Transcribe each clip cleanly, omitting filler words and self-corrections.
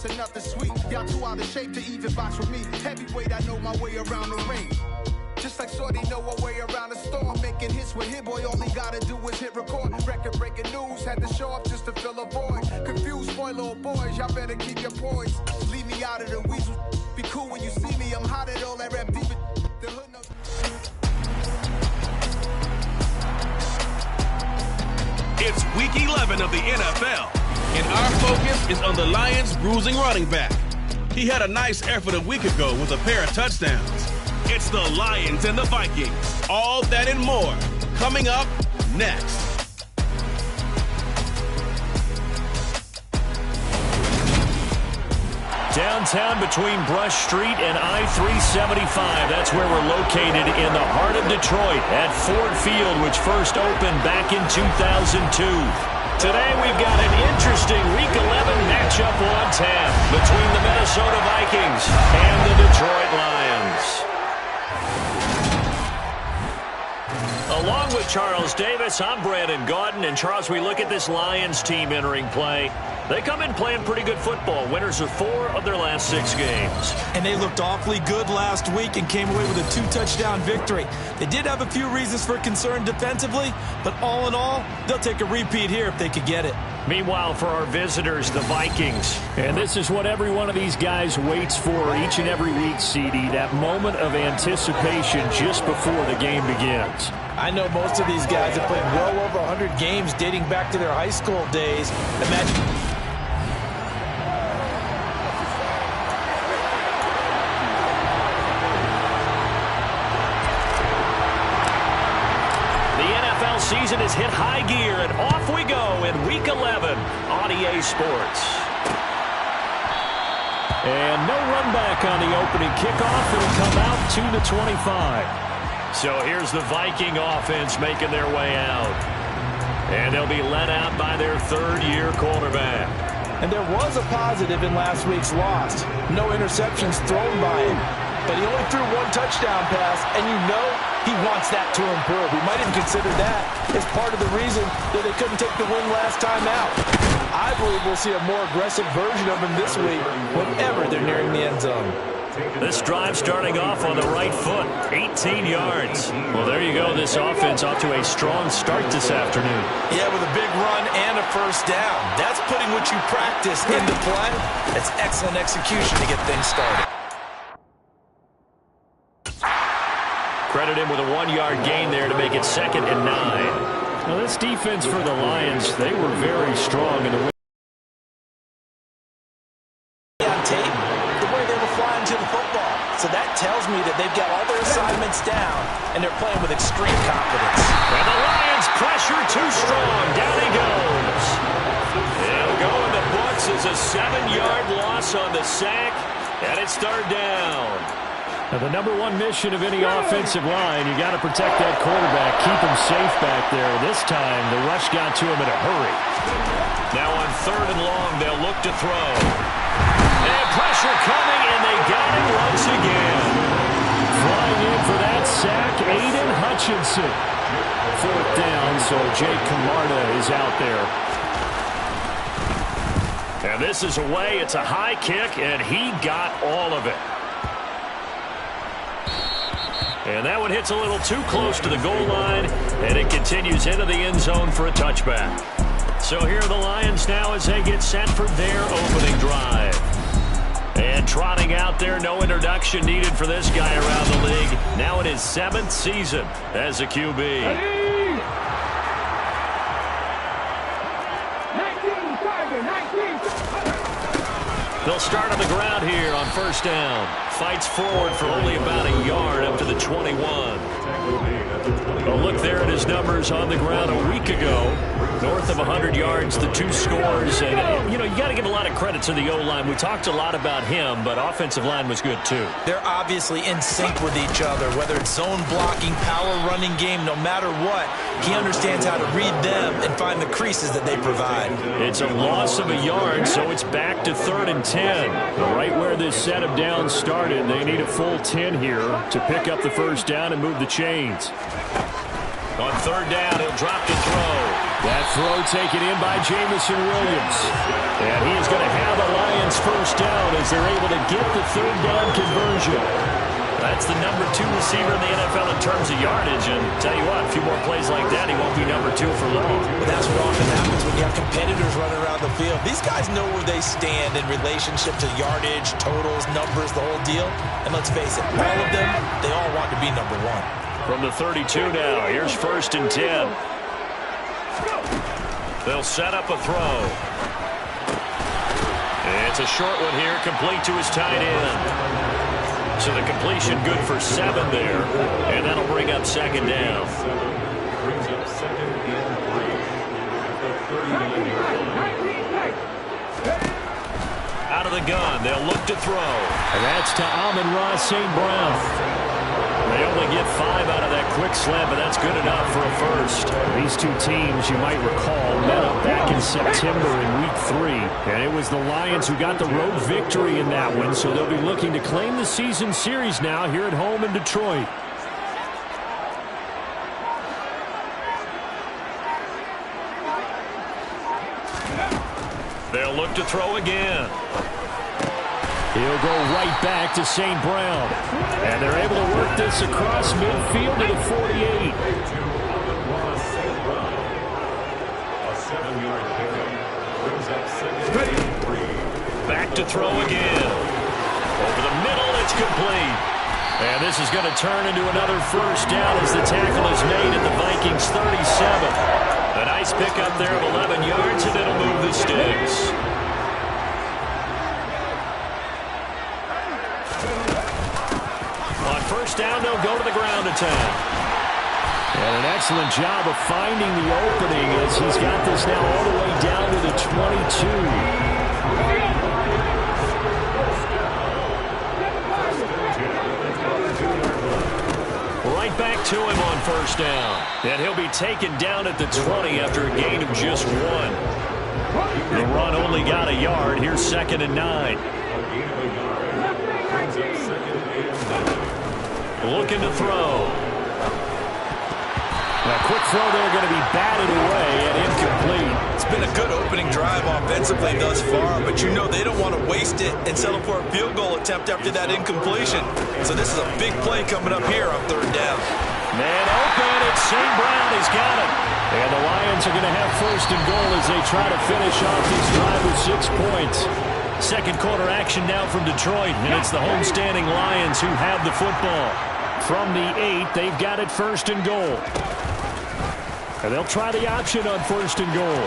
and nothing sweet. Y'all too out of shape to even box with me. Heavyweight, I know my way around the ring. Just like Shorty know her way around the storm. Making hits with Hit Boy, all he gotta do is hit record. Record breaking news, had to show up just to fill a void. Confused boy, little boys, y'all better keep your poise. Leave me out of the weasel. Be cool when you see me, I'm hot at all that rap deep. The hood knows. It's week 11 of the NFL, and our focus is on the Lions' bruising running back. He had a nice effort a week ago with a pair of touchdowns. It's the Lions and the Vikings. All that and more coming up next. Downtown between Brush Street and I-375. That's where we're located in the heart of Detroit at Ford Field, which first opened back in 2002. Today we've got an interesting Week 11 matchup on tap between the Minnesota Vikings and the Detroit Lions. Along with Charles Davis, I'm Brandon Gaudin. And Charles, we look at this Lions team entering play. They come in playing pretty good football. Winners of 4 of their last 6 games. And they looked awfully good last week and came away with a 2-touchdown victory. They did have a few reasons for concern defensively, but all in all, they'll take a repeat here if they could get it. Meanwhile, for our visitors, the Vikings. And this is what every one of these guys waits for each and every week, CD. That moment of anticipation just before the game begins. I know most of these guys have played well over 100 games dating back to their high school days. Imagine... season has hit high gear, and off we go in Week 11 on EA Sports. And no run back on the opening kickoff. It'll come out to the 25. So here's the Viking offense making their way out. And they'll be led out by their third-year quarterback. And there was a positive in last week's loss. No interceptions thrown by him. But he only threw 1 touchdown pass, and you know he wants that to improve. We might even consider that as part of the reason that they couldn't take the win last time out. I believe we'll see a more aggressive version of him this week whenever they're nearing the end zone. This drive starting off on the right foot, 18 yards. Well, there you go. This offense off to a strong start this afternoon. Yeah, with a big run and a first down. That's putting what you practice into play. That's excellent execution to get things started. Credit him with a 1-yard gain there to make it 2nd and 9. Now, this defense for the Lions, they were very strong in the win. On tape, the way they were flying to the football. So that tells me that they've got all their assignments down, and they're playing with extreme confidence. And the Lions pressure too strong. Down he goes. It'll go in the books as a 7-yard loss on the sack, and it's 3rd down. Now, the number 1 mission of any offensive line, you got to protect that quarterback, keep him safe back there. This time, the rush got to him in a hurry. Now on 3rd and long, they'll look to throw. And pressure coming, and they got him once again. Flying in for that sack, Aiden Hutchinson. 4th down, so Jake Camarda is out there. And this is away. It's a high kick, and he got all of it. And that one hits a little too close to the goal line, and it continues into the end zone for a touchback. So here are the Lions now as they get set for their opening drive. And trotting out there, no introduction needed for this guy around the league. Now in his 7th season as a QB. They'll start on the ground here on 1st down. Fights forward for only about a yard up to the 21. A look there at his numbers on the ground a week ago. North of 100 yards, the 2 scores. And, you know, you got to give a lot of credit to the O-line. We talked a lot about him, but offensive line was good, too. They're obviously in sync with each other, whether it's zone blocking, power running game, no matter what. He understands how to read them and find the creases that they provide. It's a loss of a yard, so it's back to 3rd and 10. Right where this set of downs started, they need a full 10 here to pick up the 1st down and move the chains. On 3rd down, he'll drop to throw. That throw taken in by Jamison Williams. And he is going to have the Lions first down as they're able to get the third down conversion. That's the number 2 receiver in the NFL in terms of yardage. And tell you what, a few more plays like that, he won't be number 2 for long. Well, that's what often happens when you have competitors running around the field. These guys know where they stand in relationship to yardage, totals, numbers, the whole deal. And let's face it, all of them, they all want to be number 1. From the 32 now, here's 1st and 10. They'll set up a throw. It's a short one here, complete to his tight end. So the completion good for 7 there, and that'll bring up 2nd down. Out of the gun, they'll look to throw. And that's to Amon-Ra St. Brown. They only get 5 out of that quick slant, but that's good enough for a first. These two teams, you might recall, met up back in September in Week 3. And it was the Lions who got the road victory in that one, so they'll be looking to claim the season series now here at home in Detroit. They'll look to throw again. He'll go right back to St. Brown. And they're able to work this across midfield to the 48. Back to throw again. Over the middle, it's complete. And this is going to turn into another first down as the tackle is made at the Vikings 37. A nice pickup there of 11 yards, and it'll move the sticks. On first down, they'll go to the ground attack. And an excellent job of finding the opening as he's got this now all the way down to the 22. Right back to him on first down. And he'll be taken down at the 20 after a gain of just 1. The run only got a yard. Here's 2nd and 9. Looking to throw. A quick throw there going to be batted away and incomplete. It's been a good opening drive offensively thus far, but you know they don't want to waste it and settle for a field goal attempt after that incompletion. So this is a big play coming up here on 3rd down. Man open, it's St. Brown. He's got it. And the Lions are going to have 1st and goal as they try to finish off this drive with 6 points. Second quarter action now from Detroit, and it's the homestanding Lions who have the football. From the 8, they've got it 1st and goal. And they'll try the option on 1st and goal.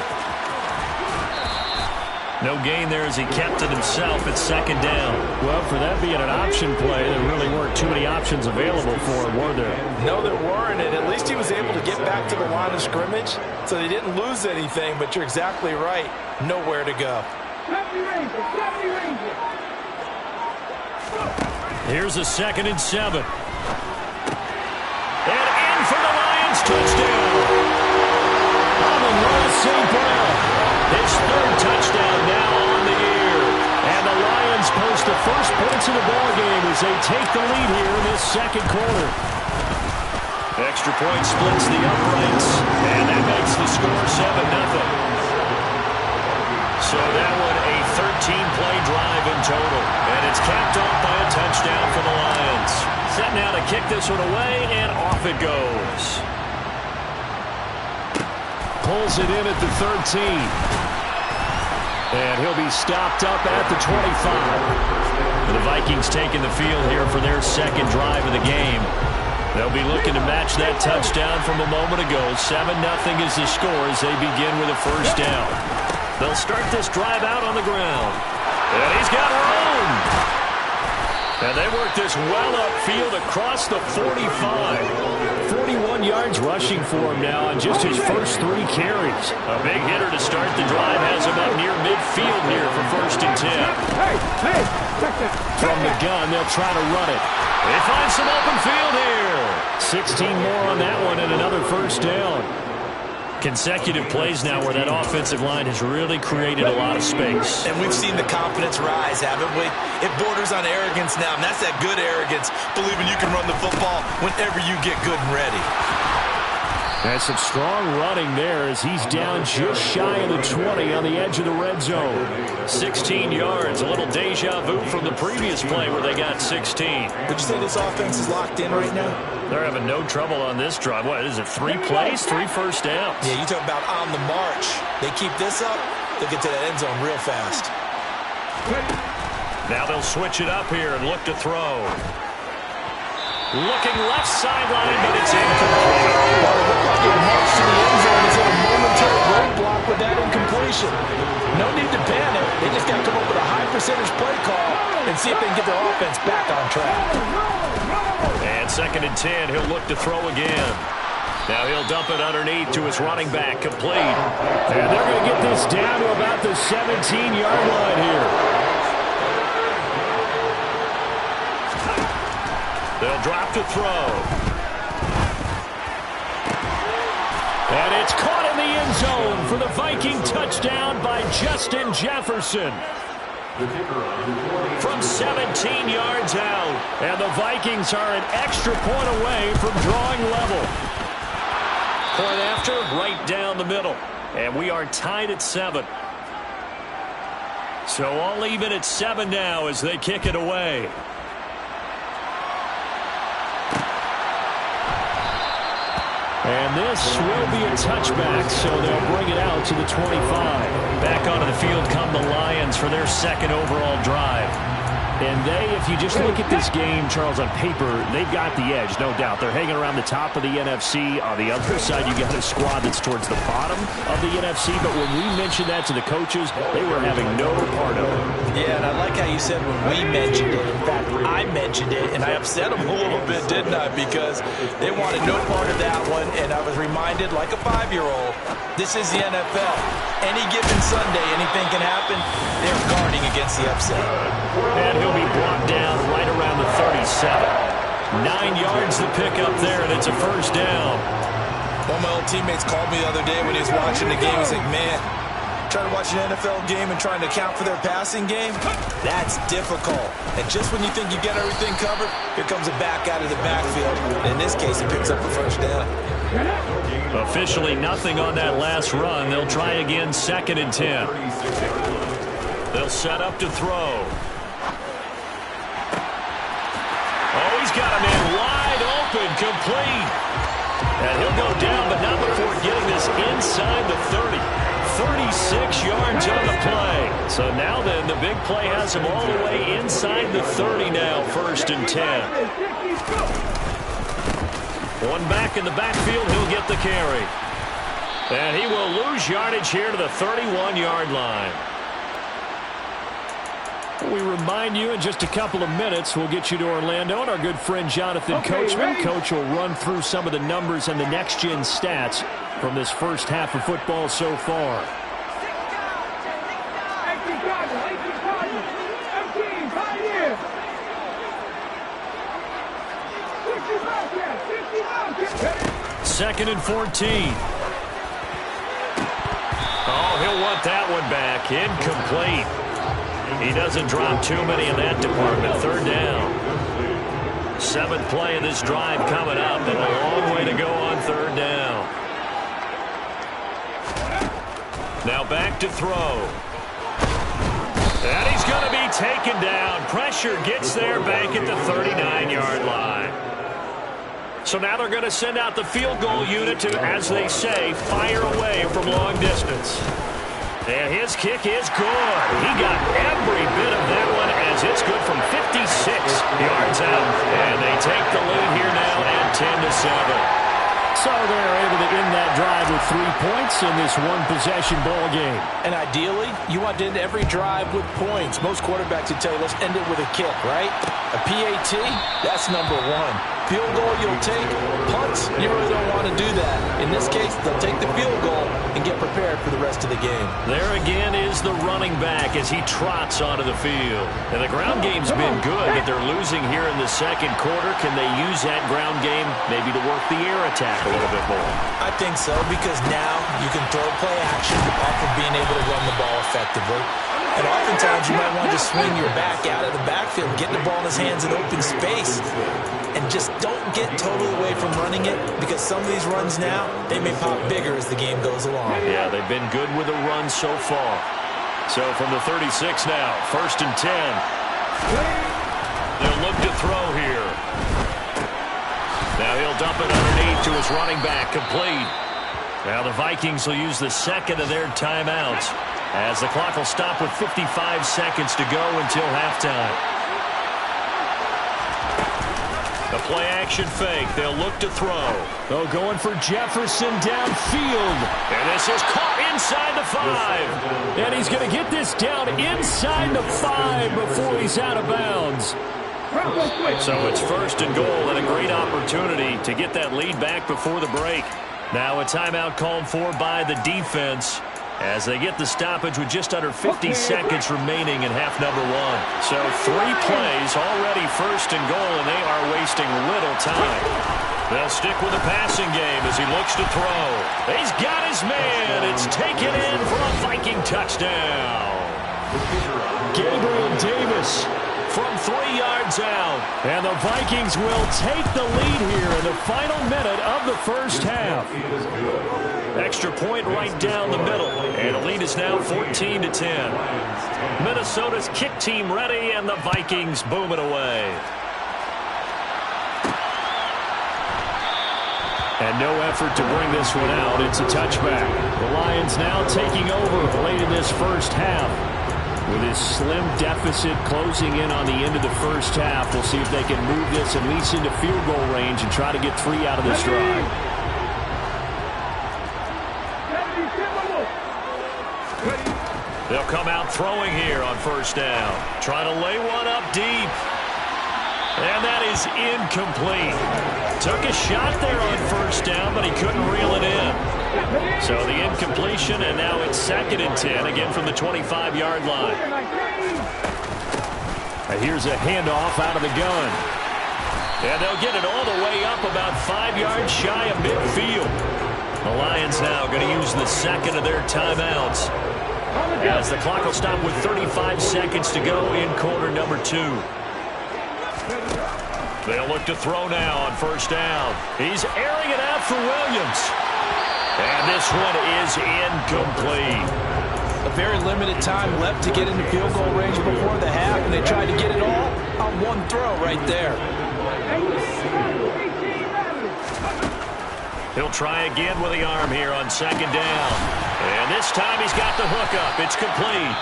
No gain there as he kept it himself at 2nd down. Well, for that being an option play, there really weren't too many options available for him, were there? No, there weren't, and at least he was able to get back to the line of scrimmage, so they didn't lose anything, but you're exactly right. Nowhere to go. Here's a 2nd and 7. And in for the Lions touchdown. Amon-Ra St. Brown. His 3rd touchdown now on the year. And the Lions post the first points of the ballgame as they take the lead here in this 2nd quarter. Extra point splits the uprights, and that makes the score 7-0. So that one a 13-play drive in total. And it's capped off by a touchdown for the Lions. Set now to kick this one away, and off it goes. Pulls it in at the 13. And he'll be stopped up at the 25. The Vikings taking the field here for their 2nd drive of the game. They'll be looking to match that touchdown from a moment ago. 7-0 is the score as they begin with a first down. They'll start this drive out on the ground. And he's got room. And they work this well upfield across the 45. 41 yards rushing for him now on just his first 3 carries. A big hitter to start the drive has him up near midfield here for 1st and 10. From the gun, they'll try to run it. They find some open field here. 16 more on that one and another first down. Consecutive plays now where that offensive line has really created a lot of space. And we've seen the confidence rise, haven't we? It borders on arrogance now, and that's that good arrogance, believing you can run the football whenever you get good and ready. And some strong running there as he's down just shy of the 20 on the edge of the red zone. 16 yards, a little deja vu from the previous play where they got 16. Would you say this offense is locked in right now? They're having no trouble on this drive. What is it, 3 plays, 3 first downs? Yeah, you talk about on the march. They keep this up, they'll get to that end zone real fast. Now they'll switch it up here and look to throw. Looking left sideline, but it's incomplete. Well, it looked like it marched to the end zone. It's a momentary roadblock with that incompletion. No need to panic. They just got to come up with a high percentage play call and see if they can get their offense back on track. And 2nd and 10, he'll look to throw again. Now he'll dump it underneath to his running back, complete. And they're going to get this down to about the 17-yard line here. They'll drop to throw. And it's caught in the end zone for the Viking touchdown by Justin Jefferson. From 17 yards out. And the Vikings are an extra point away from drawing level. Point after, right down the middle. And we are tied at 7. So all even at 7 now as they kick it away. And this will be a touchback, so they'll bring it out to the 25. Back onto the field come the Lions for their 2nd overall drive. And they, if you just look at this game, Charles, on paper, they've got the edge, no doubt. They're hanging around the top of the NFC. On the other side, you got a squad that's towards the bottom of the NFC. But when we mentioned that to the coaches, they were having no part of it. Yeah, and I like how you said when we mentioned it. In fact, I mentioned it, and I upset them a little bit, didn't I? Because they wanted no part of that one, and I was reminded, like a 5-year-old, this is the NFL. Any given Sunday, anything can happen. They're guarding against the upset. And he'll be brought down right around the 37. 9 yards to pick up there, and it's a first down. One of my old teammates called me the other day when he was watching the game. He's like, man, trying to watch an NFL game and trying to account for their passing game, that's difficult. And just when you think you get everything covered, here comes a back out of the backfield. And in this case, he picks up the first down. Officially nothing on that last run. They'll try again, 2nd and 10. They'll set up to throw. Oh, he's got a man wide open, complete. And he'll go down, but not before getting this inside the 30. 36 yards on the play. So now then, the big play has him all the way inside the 30 now, 1st and 10. One back in the backfield, he'll get the carry. And he will lose yardage here to the 31-yard line. We remind you in just a couple of minutes, we'll get you to Orlando and our good friend Jonathan Coachman. Coach will run through some of the numbers and the next-gen stats from this first half of football so far. Second and 14. Oh, he'll want that one back. Incomplete. He doesn't drop too many in that department. 3rd down. 7th play of this drive coming up, and a long way to go on 3rd down. Now back to throw. And he's going to be taken down. Pressure gets there back at the 39-yard line. So now they're going to send out the field goal unit to, as they say, fire away from long distance. And his kick is good. He got every bit of that one as it's good from 56 yards out. And they take the lead here now at 10-7. So they're able to end that drive with 3 points in this one-possession ball game. And ideally, you want to end every drive with points. Most quarterbacks would tell you, let's end it with a kick, right? A PAT, that's number 1. Field goal you'll take. Punts, you really don't want to do that. In this case, they'll take the field goal and get prepared for the rest of the game. There again is the running back as he trots onto the field. And the ground game's been good, but they're losing here in the second quarter. Can they use that ground game maybe to work the air attack a little bit more? I think so, because now you can throw play action off of being able to run the ball effectively. And oftentimes you might want to just swing your back out of the backfield, get the ball in his hands in open space, and just don't get totally away from running it, because some of these runs now, they may pop bigger as the game goes along. Yeah, they've been good with the run so far. So from the 36 now, 1st and 10. They'll look to throw here. Now he'll dump it underneath to his running back, complete. Now the Vikings will use the second of their timeouts, as the clock will stop with 55 seconds to go until halftime. The play-action fake. They'll look to throw. Oh, going for Jefferson downfield. And this is caught inside the 5. And he's going to get this down inside the 5 before he's out of bounds. So it's 1st and goal, and a great opportunity to get that lead back before the break. Now a timeout called for by the defense, as they get the stoppage with just under 50 seconds remaining in half number 1. So 3 plays, already 1st and goal, and they are wasting little time. They'll stick with the passing game as he looks to throw. He's got his man. It's taken in for a Viking touchdown. Gabriel Davis from 3 yards out. And the Vikings will take the lead here in the final minute of the first half. Extra point right down the middle. And the lead is now 14-10. Minnesota's kick team ready, and the Vikings boom it away. And no effort to bring this one out. It's a touchback. The Lions now taking over late in this first half, with his slim deficit closing in on the end of the first half. We'll see if they can move this at least into field goal range and try to get 3 out of this drive. They'll come out throwing here on 1st down. Trying to lay one up deep. And that is incomplete. Took a shot there on 1st down, but he couldn't reel it in. So the incompletion, and now it's 2nd and 10, again from the 25-yard line. Here's a handoff out of the gun. And they'll get it all the way up about 5 yards shy of midfield. The Lions now going to use the second of their timeouts, as the clock will stop with 35 seconds to go in quarter number 2. They'll look to throw now on 1st down. He's airing it out for Williams. And this one is incomplete. A very limited time left to get into field goal range before the half, and they tried to get it all on one throw right there. He'll try again with the arm here on 2nd down. And this time he's got the hook up. It's complete.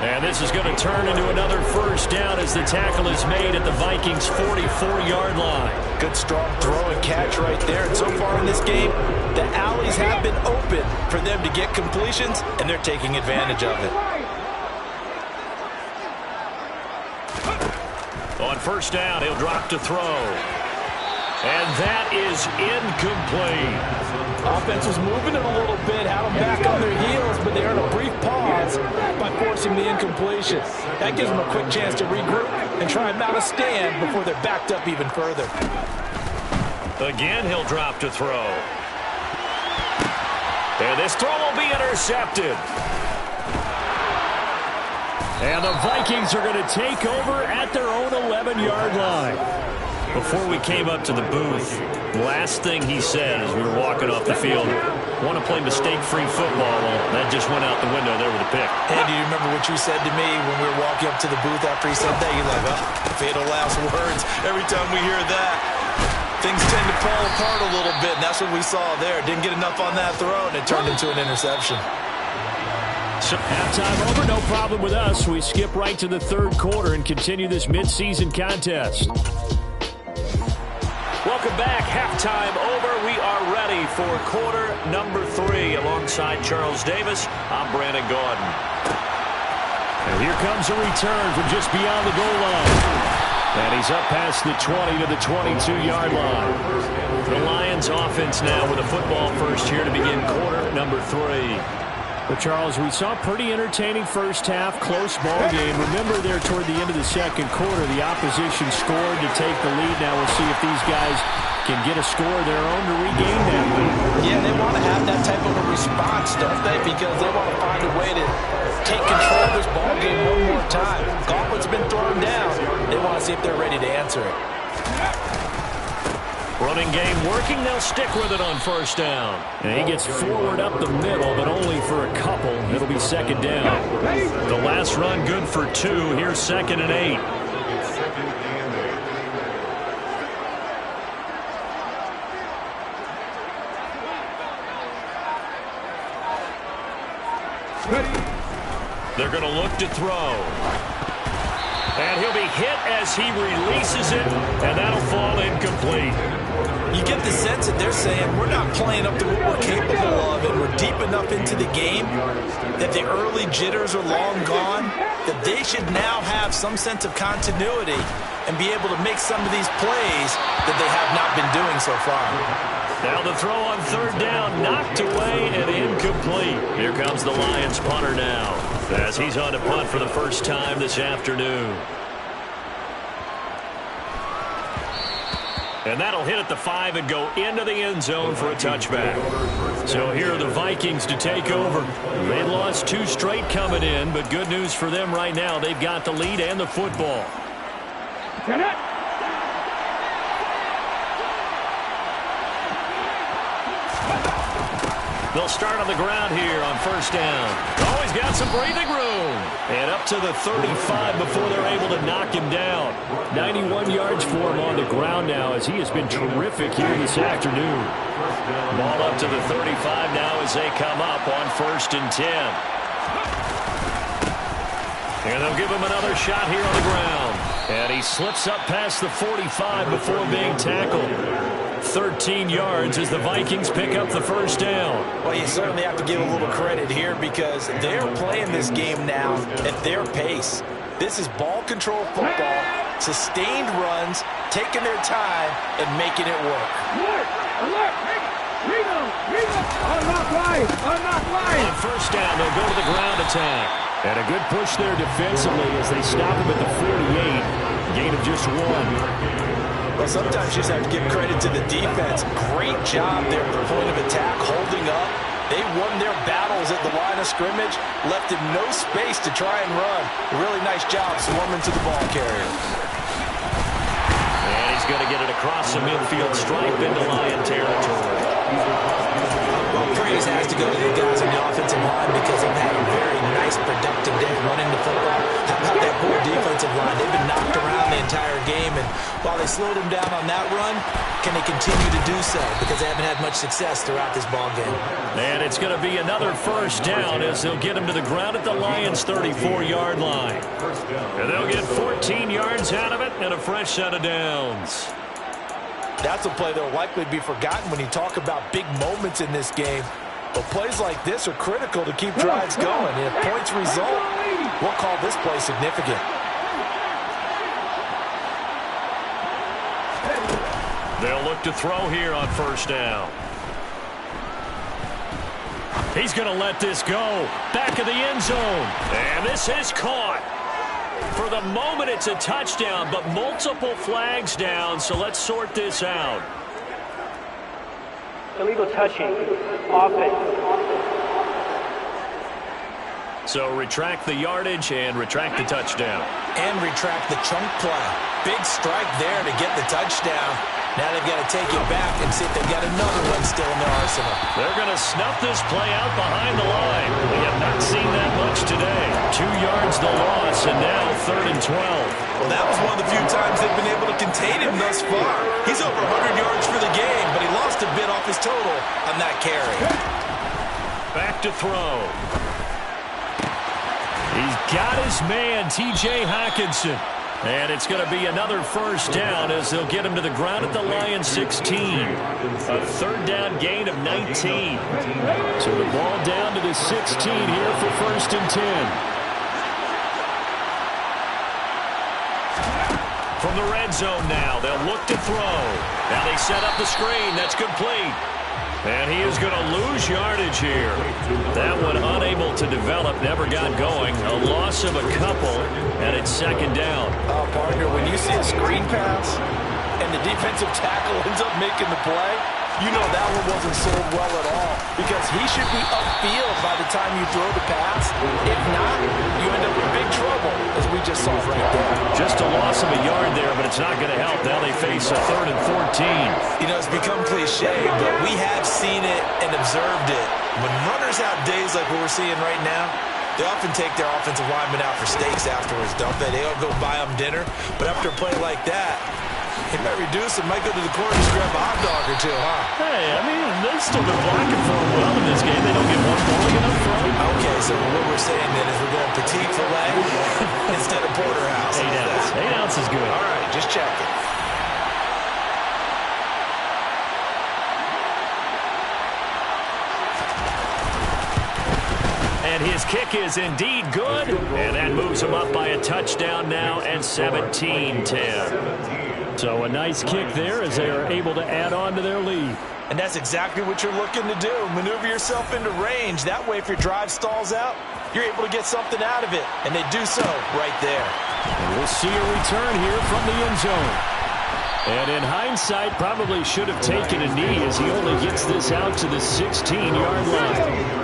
And this is going to turn into another 1st down as the tackle is made at the Vikings' 44-yard line. Good strong throw and catch right there. And so far in this game, the alleys have been open for them to get completions, and they're taking advantage of it. On 1st down, he'll drop to throw. And that is incomplete. Offense was moving it a little bit, had them back on their heels, but they earned a brief pause by forcing the incompletion. That gives them a quick chance to regroup and try and mount a stand before they're backed up even further. Again, he'll drop to throw. And this throw will be intercepted. And the Vikings are going to take over at their own 11-yard line. Before we came up to the booth, last thing he said as we were walking off the field, want to play mistake-free football. Well, that just went out the window there with a pick. And do you remember what you said to me when we were walking up to the booth after he said that? You're like, oh, fatal last words. Every time we hear that, things tend to fall apart a little bit, and that's what we saw there. Didn't get enough on that throw, and it turned into an interception. So halftime over, no problem with us. We skip right to the 3rd quarter and continue this midseason contest. Welcome back. Halftime over. We are ready for quarter number 3. Alongside Charles Davis, I'm Brandon Gaudin. And here comes a return from just beyond the goal line. And he's up past the 20 to the 22-yard line. The Lions offense now with a football first here to begin quarter number 3. Well, Charles, we saw a pretty entertaining first half, close ball game. Remember there toward the end of the second quarter, the opposition scored to take the lead. Now we'll see if these guys can get a score of their own to regain that lead. Yeah, they want to have that type of a response, don't they? Because they want to find a way to take control of this ball game one more time. Gauntlet's been thrown down. They want to see if they're ready to answer it. Running game working. They'll stick with it on first down. And he gets forward up the middle, but only for a couple. It'll be second down. The last run good for 2. Here's 2nd and 8. They're going to look to throw. And he'll be hit as he releases it, and that'll fall incomplete. You get the sense that they're saying we're not playing up to what we're capable of, and we're deep enough into the game that the early jitters are long gone, that they should now have some sense of continuity and be able to make some of these plays that they have not been doing so far. Now the throw on third down, knocked away and incomplete. Here comes the Lions punter now, as he's on to punt for the first time this afternoon. And that'll hit at the 5 and go into the end zone for a touchback. So here are the Vikings to take over. They lost 2 straight coming in, but good news for them right now. They've got the lead and the football. They'll start on the ground here on first down. Oh, he's got some breathing room. And up to the 35 before they're able to knock him down. 91 yards for him on the ground now, as he has been terrific here this afternoon. Ball up to the 35 now as they come up on 1st and 10. And they'll give him another shot here on the ground. And he slips up past the 45 before being tackled. 13 yards as the Vikings pick up the first down. Well, you certainly have to give a little credit here because they're playing this game now at their pace. This is ball control football, sustained runs, taking their time, and making it work. On first down, they'll go to the ground attack. And a good push there defensively as they stop him at the 48. Gain of just 1. Well, sometimes you just have to give credit to the defense. Great job there at the point of attack, holding up. They won their battles at the line of scrimmage, left him no space to try and run. Really nice job swarming to the ball carrier. And he's going to get it across the midfield stripe into Lion territory. Well, praise has to go to the guys on the offensive line because they've had a very nice, productive day running the football. How about that poor defensive line? They've been knocked around the entire game, and while they slowed them down on that run, can they continue to do so? Because they haven't had much success throughout this ball game. And it's going to be another first down as they'll get him to the ground at the Lions' 34-yard line. And they'll get 14 yards out of it and a fresh set of downs. That's a play that will likely be forgotten when you talk about big moments in this game. But plays like this are critical to keep drives going. And if points result, we'll call this play significant. They'll look to throw here on first down. He's going to let this go. Back of the end zone. And this is caught. For the moment, it's a touchdown, but multiple flags down, so let's sort this out. Illegal touching. Offense. So retract the yardage and retract the touchdown. And retract the chunk play. Big strike there to get the touchdown. Now they've got to take it back and see if they've got another one still in their arsenal. They're going to snuff this play out behind the line. We have not seen that much today. 2 yards the loss, and now 3rd and 12. Well, that was one of the few times they've been able to contain him thus far. He's over 100 yards for the game, but he lost a bit off his total on that carry. Back to throw. He's got his man, T.J. Hockenson. And it's going to be another first down as they'll get him to the ground at the Lions 16. A 3rd down gain of 19. So the ball down to the 16 here for 1st and 10. From the red zone now, they'll look to throw. Now they set up the screen. That's complete. And he is going to lose yardage here. That one unable to develop, never got going. A loss of a couple, and it's second down. Oh, partner, when you see a screen pass and the defensive tackle ends up making the play, you know that one wasn't sold well at all because he should be upfield by the time you throw the pass. If not, you end up in big trouble, as we just saw right there. Just a loss of a yard there, but it's not going to help. Now they face a 3rd and 14. You know, it's become cliche, but we have seen it and observed it. When runners have days like what we're seeing right now, they often take their offensive linemen out for steaks afterwards, don't they? They all go buy them dinner, but after a play like that, he might reduce it, might go to the corner and grab a hot dog or two, huh? Hey, I mean, they've still been blocking for him well in this game. They don't get one bowling up front. Okay, so what we're saying then is we're going petite filet instead of porterhouse. 8 ounce. 8 ounce is good. All right, just checking. And his kick is indeed good. And that moves him up by a touchdown now and 17-10. So a nice kick there as they are able to add on to their lead. And that's exactly what you're looking to do. Maneuver yourself into range. That way, if your drive stalls out, you're able to get something out of it. And they do so right there. And we'll see a return here from the end zone. And in hindsight, probably should have taken a knee as he only gets this out to the 16-yard line.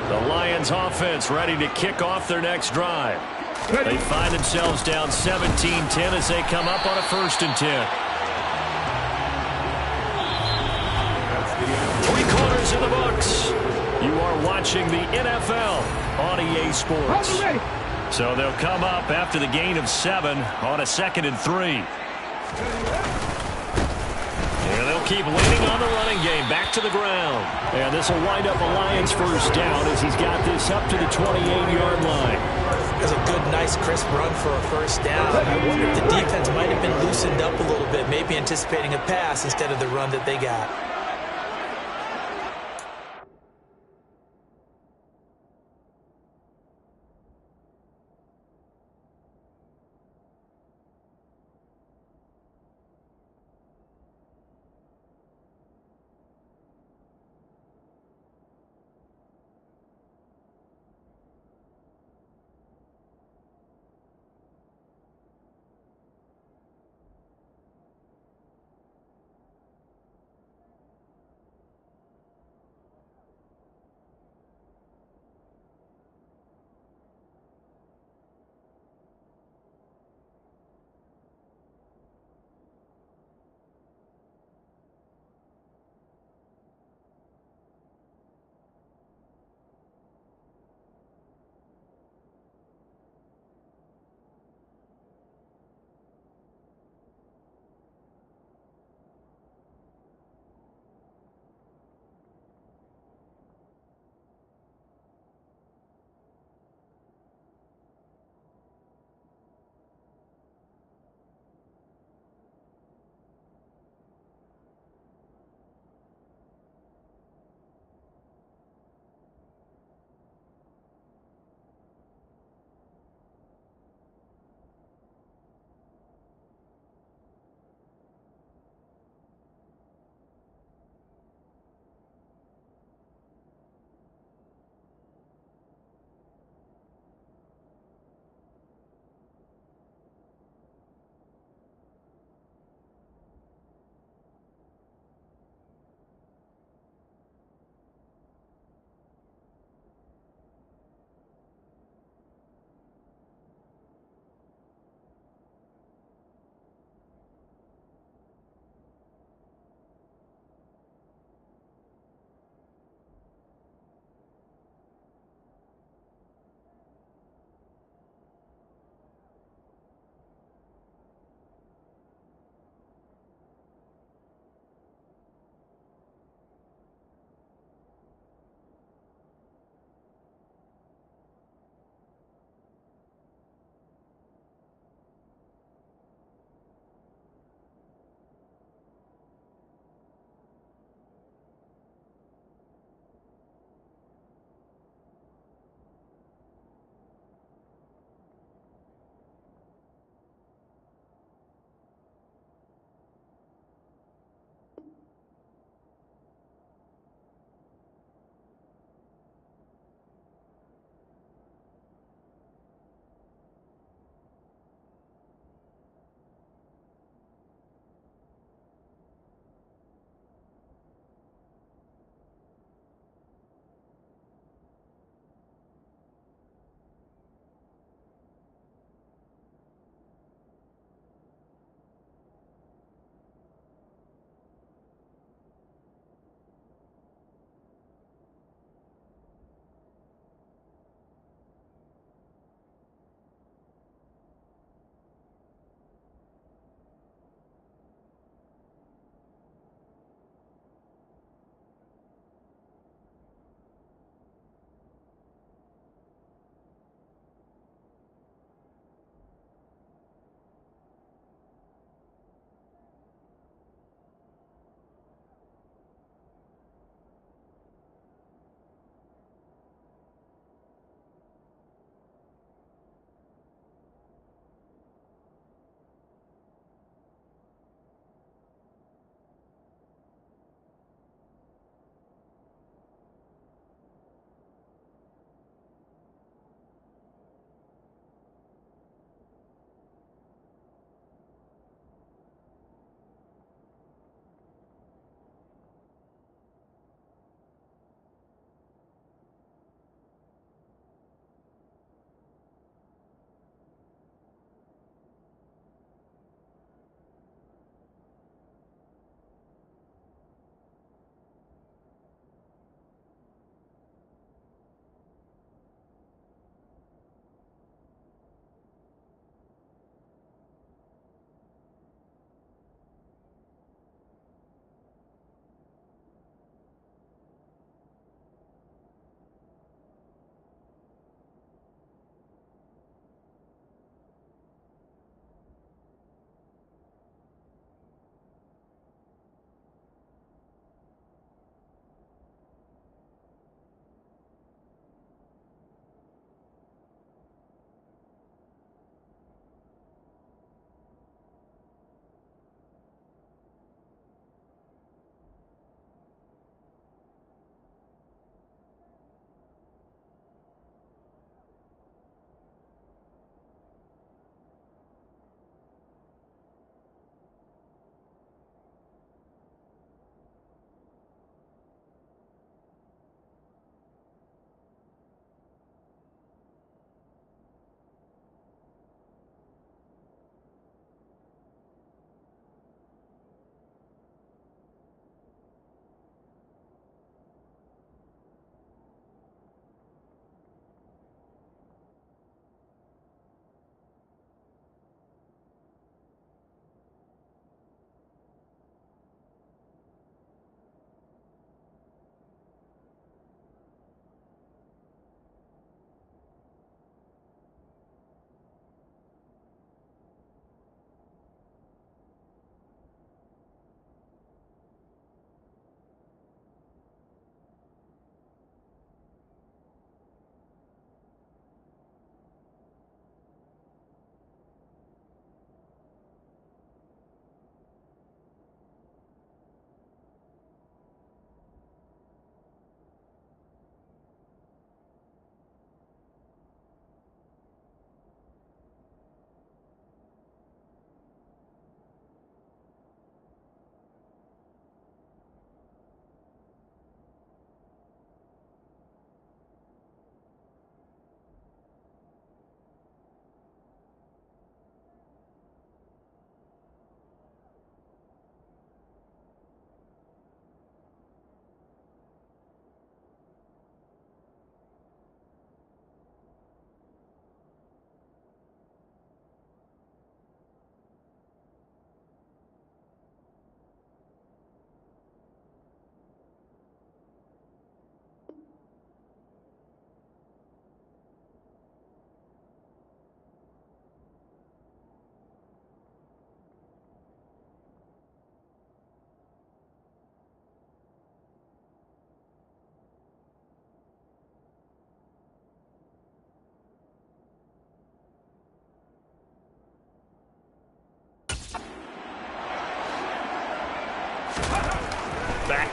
The Lions offense ready to kick off their next drive. They find themselves down 17-10 as they come up on a 1st and 10. 3 quarters in the books. You are watching the NFL on EA Sports. So they'll come up after the gain of 7 on a 2nd and 3. And they'll keep leaning on the running game. Back to the ground. And this will wind up a Lions 1st down as he's got this up to the 28-yard line. That's a good, nice, crisp run for a 1st down. I wonder if the defense might have been loosened up a little bit, maybe anticipating a pass instead of the run that they got.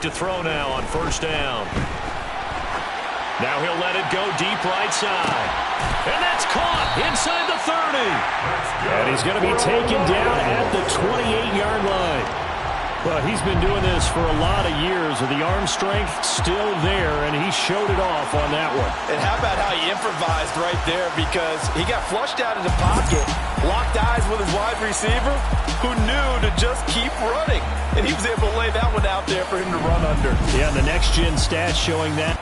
to throw now on first down. Now he'll let it go deep right side. And that's caught inside the 30. And he's going to be taken down at the 28-yard line. Well, he's been doing this for a lot of years, and the arm strength still there, and he showed it off on that one. And how about how he improvised right there, because he got flushed out of the pocket, locked eyes with his wide receiver, who knew to just keep running. And he was able to lay that one out there for him to run under. Yeah, the next-gen stats showing that.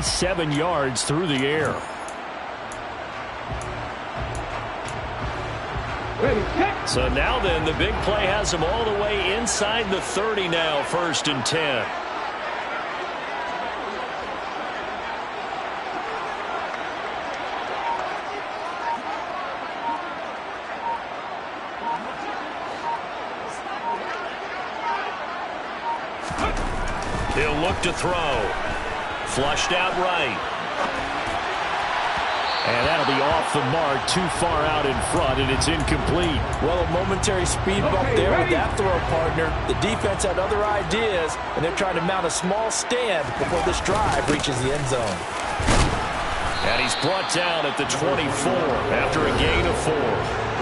Seven yards through the air. So now then, the big play has him all the way inside the 30 now, 1st and 10. He'll look to throw. Flushed out right. And that'll be off the mark, too far out in front, and it's incomplete. Well, a momentary speed bump there with that throw, partner. The defense had other ideas, and they're trying to mount a small stand before this drive reaches the end zone. And he's brought down at the 24 after a gain of 4.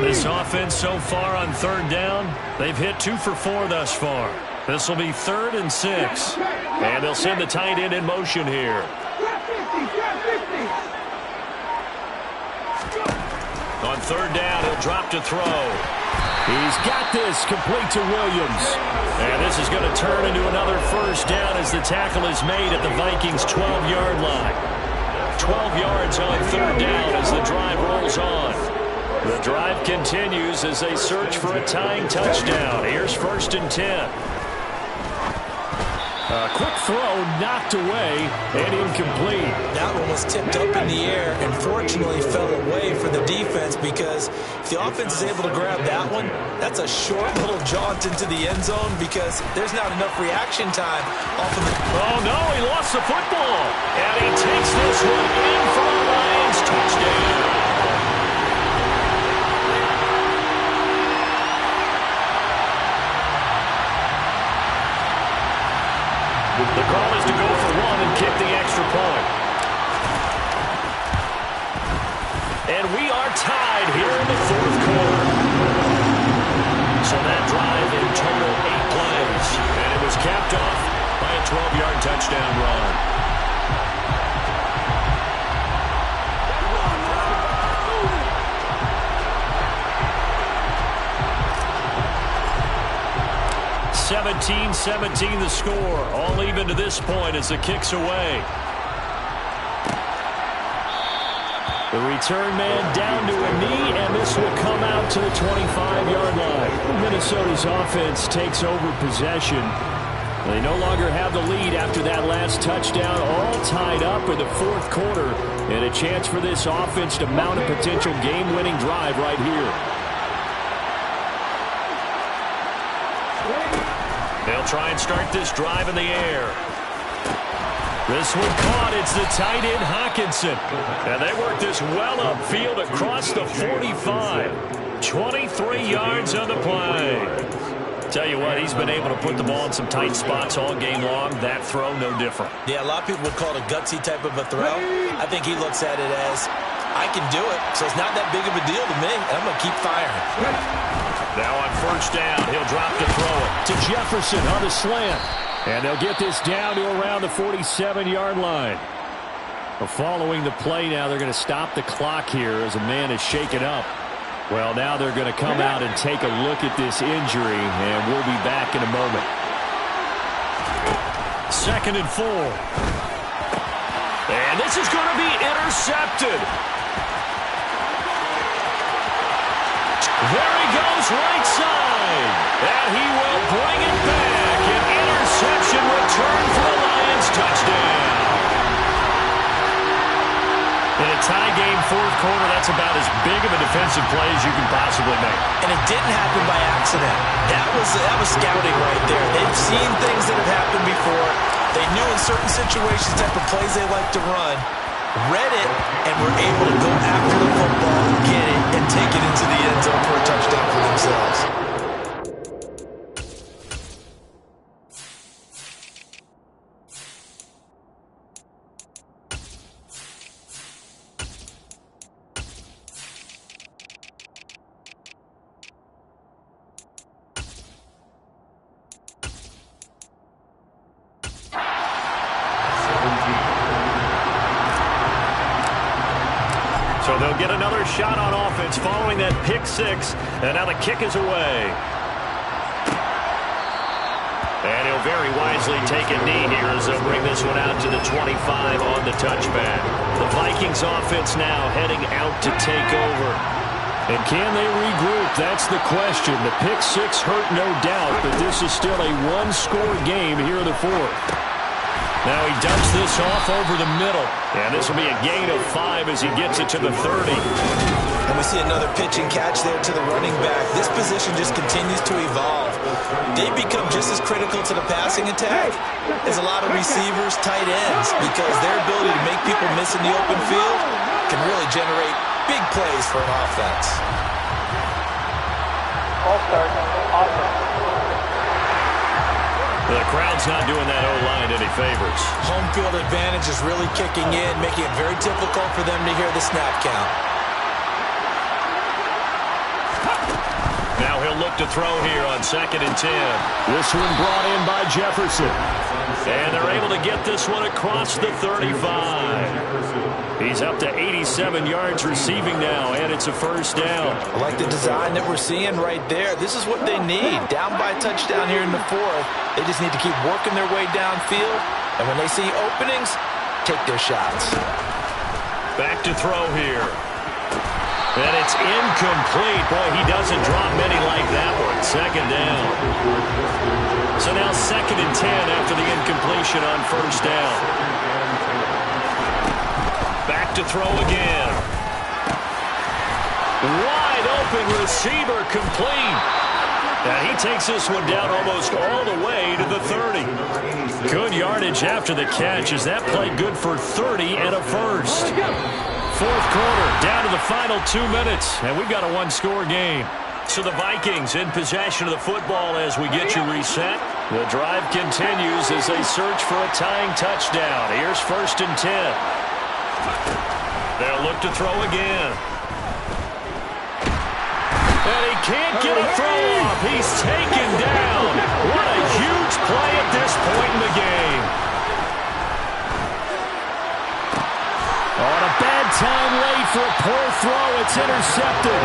This offense so far on 3rd down, they've hit 2 for 4 thus far. This will be 3rd and 6. And they'll send the tight end in motion here. On 3rd down, he'll drop to throw. He's got this complete to Williams. And this is going to turn into another 1st down as the tackle is made at the Vikings' 12-yard line. 12 yards on 3rd down as the drive rolls on. The drive continues as they search for a tying touchdown. Here's 1st and 10. A quick throw knocked away and incomplete. That one was tipped up in the air and fortunately fell away for the defense, because if the offense is able to grab that one, that's a short little jaunt into the end zone because there's not enough reaction time off of the... Oh, no, he lost the football. And he takes this one in for the Lions touchdown. The call is to go for 1 and kick the extra point. And we are tied here in the 4th quarter. So that drive in total 8 plays. And it was capped off by a 12-yard touchdown run. (17-17) the score. All even to this point as the kick's away. The return man down to a knee, and this will come out to the 25-yard line. Minnesota's offense takes over possession. They no longer have the lead after that last touchdown, all tied up in the 4th quarter, and a chance for this offense to mount a potential game-winning drive right here. They'll try and start this drive in the air. This one caught. It's the tight end, Hawkinson. And they work this well upfield across the 45. 23 yards on the play. Tell you what, he's been able to put the ball in some tight spots all game long. That throw, no different. Yeah, a lot of people would call it a gutsy type of a throw. I think he looks at it as, I can do it, so it's not that big of a deal to me, and I'm going to keep firing. Now on 1st down, he'll drop to throw it to Jefferson on the slant. And they'll get this down to around the 47-yard line. Following the play now, they're going to stop the clock here as a man is shaken up. Well, now they're going to come out and take a look at this injury, and we'll be back in a moment. 2nd and 4. And this is going to be intercepted. There he goes, right side. And he will bring it back. An interception return for the Lions, touchdown. In a tie game, 4th quarter, that's about as big of a defensive play as you can possibly make. And it didn't happen by accident. That was scouting right there. They've seen things that have happened before. They knew in certain situations type of plays they like to run, read it, and were able to go after the football, get it, and take it into the end zone for a touchdown for themselves. So they'll get another shot on offense following that pick 6. And now the kick is away. And he'll very wisely take a knee here as they'll bring this one out to the 25 on the touchback. The Vikings offense now heading out to take over. And can they regroup? That's the question. The pick 6 hurt, no doubt, but this is still a one-score game here in the 4th. Now he dumps this off over the middle. And this will be a gain of 5 as he gets it to the 30. And we see another pitch and catch there to the running back. This position just continues to evolve. They become just as critical to the passing attack as a lot of receivers, tight ends, because their ability to make people miss in the open field can really generate big plays for an offense. All start. Offense. The crowd's not doing that O-line any favors. Home field advantage is really kicking in, making it very difficult for them to hear the snap count. Now he'll look to throw here on 2nd and 10. This one brought in by Jefferson. And they're able to get this one across the 35. He's up to 87 yards receiving now, and it's a first down. I like the design that we're seeing right there. This is what they need. Down by a touchdown here in the 4th. They just need to keep working their way downfield. And when they see openings, take their shots. Back to throw here. And it's incomplete. Boy, he doesn't drop many like that one. 2nd down. So now 2nd and 10 after the incompletion on first down. Back to throw again. Wide open receiver complete. And he takes this one down almost all the way to the 30. Good yardage after the catch. Is that play good for 30 and a first? 4th quarter, down to the final 2 minutes, and we've got a one-score game. So the Vikings in possession of the football as we get you reset. The drive continues as they search for a tying touchdown. Here's 1st and 10. They'll look to throw again. And he can't get a throw off. He's taken down. What a huge play at this point in the game. On a bad time late for a poor throw. It's intercepted.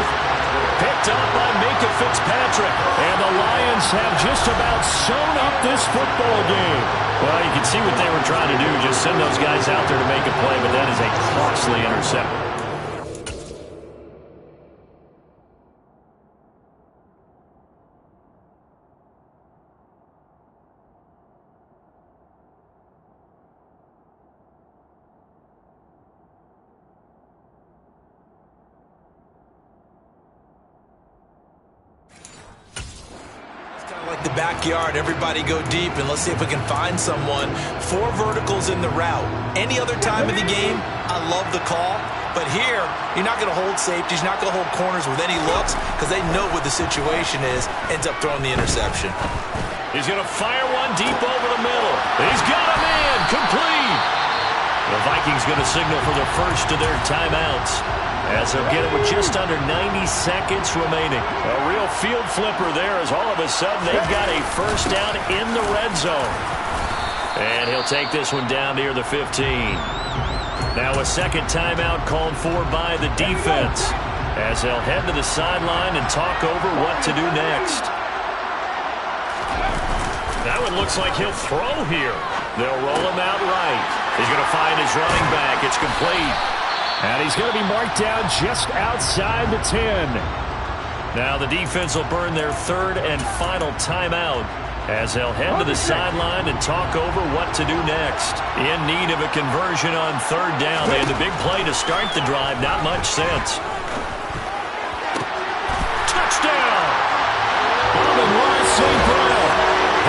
Picked up by Minka Fitzpatrick. And the Lions have just about sewn up this football game. Well, you can see what they were trying to do. Just send those guys out there to make a play, but that is a costly interception. Like the backyard, everybody go deep, and let's see if we can find someone. 4 verticals in the route. Any other time of the game, I love the call. But here, you're not going to hold safeties, you're not going to hold corners with any looks, because they know what the situation is, ends up throwing the interception. He's going to fire one deep over the middle. He's got a man, complete. The Vikings going to signal for the first of their timeouts, as they'll get it with just under 90 seconds remaining. A real field flipper there as all of a sudden they've got a first down in the red zone. And he'll take this one down near the 15. Now a second timeout called for by the defense. as they'll head to the sideline and talk over what to do next. That one looks like he'll throw here. They'll roll him out right. He's going to find his running back. It's complete. And he's going to be marked down just outside the 10. Now the defense will burn their third and final timeout as they'll head to the sideline and talk over what to do next. In need of a conversion on third down. They had the big play to start the drive. Not much sense. Touchdown! Amon-Ra St. Brown.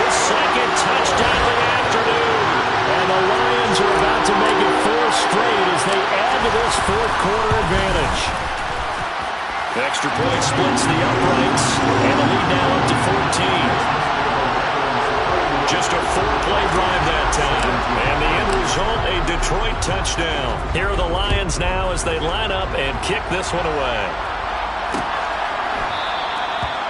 His second touchdown of the afternoon. And the Lions are about to make it 4 straight as they add to this fourth quarter advantage. Extra point splits the uprights, and the lead now up to 14. Just a 4-play drive that time, and the end result, a Detroit touchdown. Here are the Lions now as they line up and kick this one away.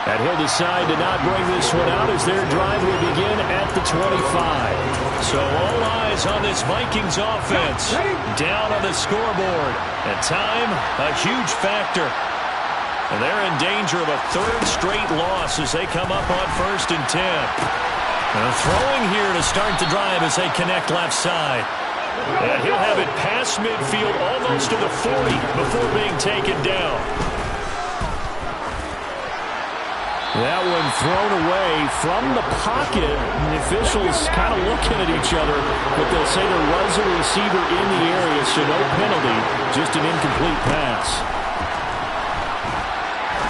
And he'll decide to not bring this one out as their drive will begin at the 25. So all eyes on this Vikings offense. Down on the scoreboard. And time, a huge factor. And they're in danger of a third straight loss as they come up on 1st and 10. And throwing here to start the drive as they connect left side. And he'll have it past midfield almost to the 40 before being taken down. That one thrown away from the pocket. The officials kind of looking at each other, but they'll say there was a receiver in the area, so no penalty, just an incomplete pass.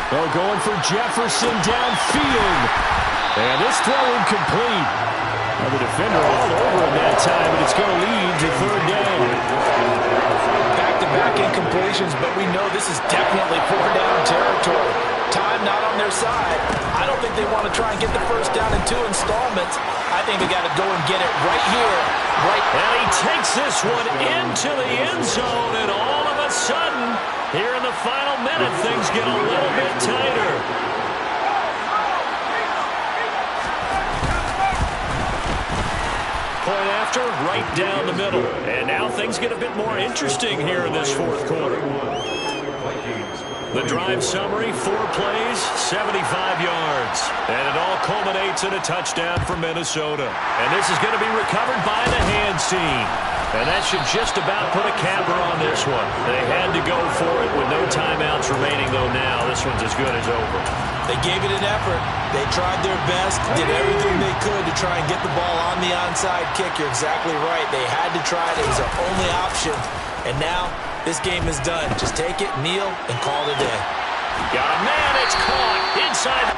They're going for Jefferson downfield. And this throw incomplete. Now the defender all over him that time, and it's going to lead to third down. Back-to-back incompletions, but we know this is definitely 4-down territory. Time not on their side. I don't think they want to try and get the first down in 2 installments. I think they got to go and get it right here. And he takes this one into the end zone, and all of a sudden, here in the final minute, things get a little bit tighter. Point after, right down the middle. And now things get a bit more interesting here in this fourth quarter. The drive summary, 4 plays, 75 yards. And it all culminates in a touchdown for Minnesota. And this is going to be recovered by the hands team. And that should just about put a capper on this one. They had to go for it with no timeouts remaining, though now this one's as good as over. They gave it an effort. They tried their best, did everything they could to try and get the ball on the onside kick. You're exactly right. They had to try it. It was their only option. And now this game is done. Just take it, kneel, and call it a day. Got a man. It's caught inside.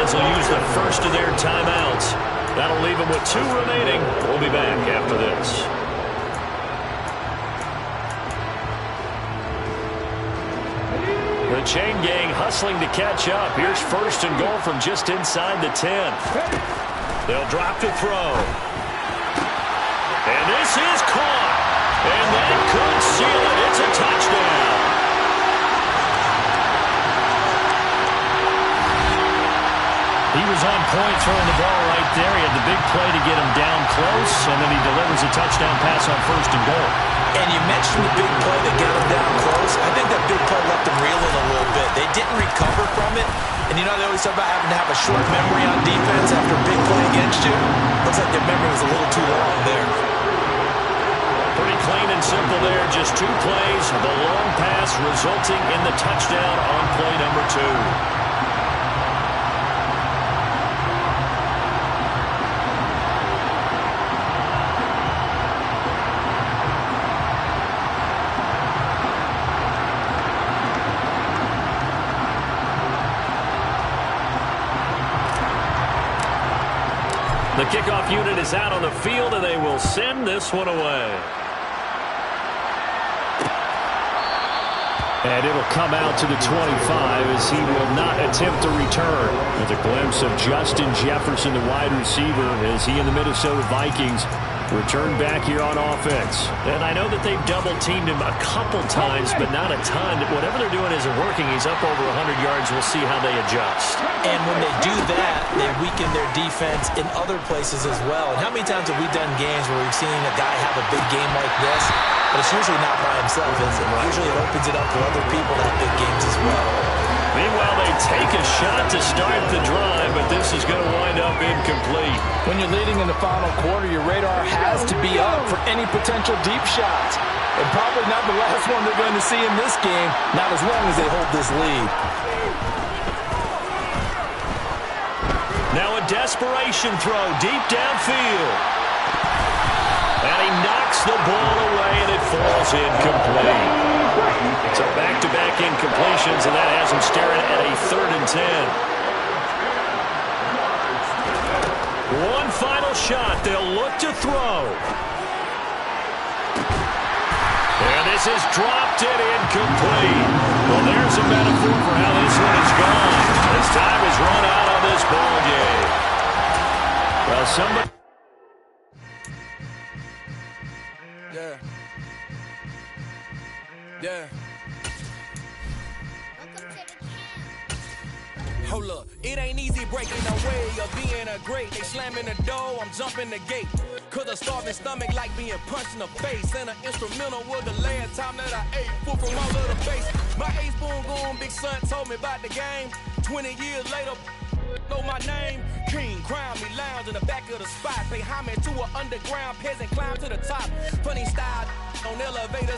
Will use the first of their timeouts. That'll leave them with 2 remaining. We'll be back after this. The chain gang hustling to catch up. Here's 1st and goal from just inside the 10. They'll drop to throw. And this is caught. And that could seal it. It's a touchdown. He was on point throwing the ball right there. He had the big play to get him down close, and then he delivers a touchdown pass on 1st and goal. And you mentioned the big play that got him down close. I think that big play left him reeling a little bit. They didn't recover from it. And you know, they always talk about having to have a short memory on defense after a big play against you. Looks like their memory was a little too long there. Pretty clean and simple there. Just 2 plays. The long pass resulting in the touchdown on play number 2. The kickoff unit is out on the field, and they will send this one away. And it'll come out to the 25 as he will not attempt to return. With a glimpse of Justin Jefferson, the wide receiver, as he and the Minnesota Vikings return back here on offense. And I know that they've double-teamed him a couple times, but not a ton. Whatever they're doing isn't working. He's up over 100 yards. We'll see how they adjust. And when they do that, they weaken their defense in other places as well. And how many times have we done games where we've seen a guy have a big game like this, but it's usually not by himself, is it? Usually it opens it up for other people to have big games as well. Meanwhile, they take a shot to start the drive, but this is going to wind up incomplete. When you're leading in the final quarter, your radar has to be up for any potential deep shots. And probably not the last one they're going to see in this game, not as long as they hold this lead. Now a desperation throw deep downfield. And he knocks the ball away, and it falls incomplete. So back-to-back incompletions, and that has him staring at a 3rd and 10. One final shot. They'll look to throw. And this is dropped and incomplete. Well, there's a metaphor for how this one is gone. As time has run out on this ball game. Well, somebody... Yeah. Hold up, it ain't easy breaking away or being a great. They slamming the door, I'm jumping the gate. Cause a starving stomach like being punched in the face. And an instrumental was the last time that I ate. Food from all of the base. My ace boom goon, big son told me about the game. 20 years later, know my name. King, crown me, lounge in the back of the spot. Pay homage to an underground peasant, climb to the top. Funny style on elevators.